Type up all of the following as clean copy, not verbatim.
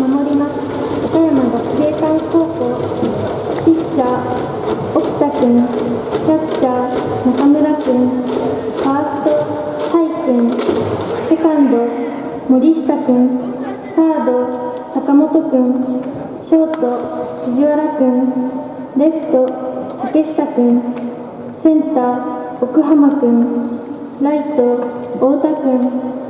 守ります。岡山学芸館高校。ピッチャー沖田君、キャッチャー中村君、ファースト甲斐君、セカンド森下君、サード坂本君、ショート藤原君、レフト竹下君、センター奥浜君、ライト太田君。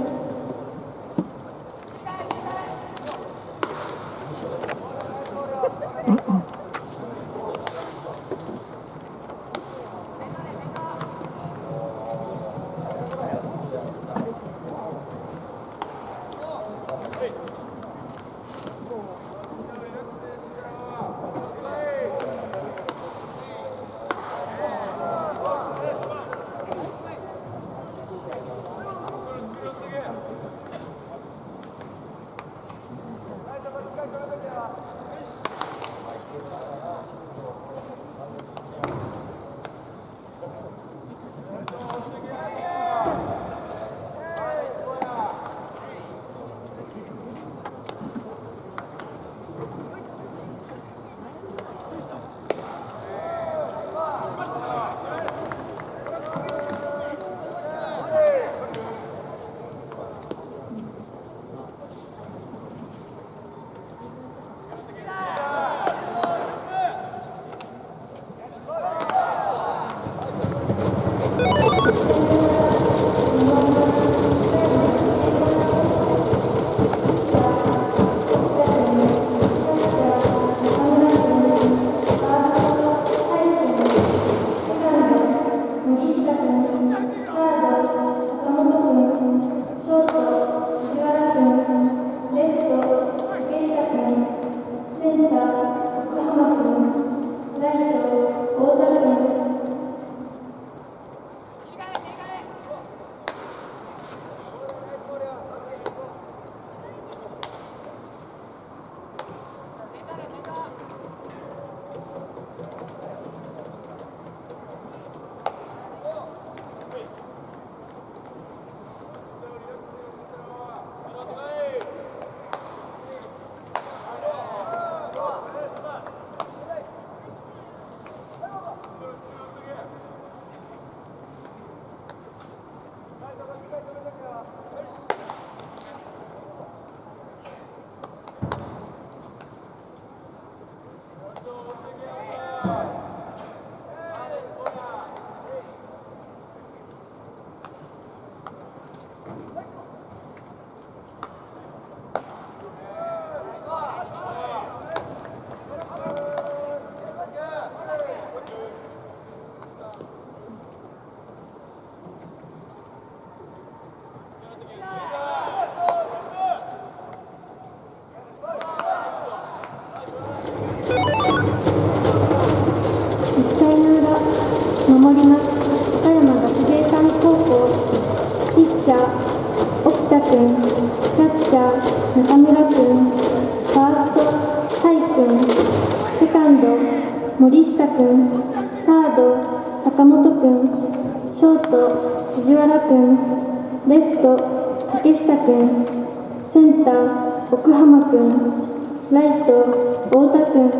守ります。岡山学芸館高校。ピッチャー沖田君、キャッチャー中村君、ファースト甲斐君、セカンド森下君、サード坂本君、ショート藤原君、レフト竹下君、センター奥浜君、ライト太田君。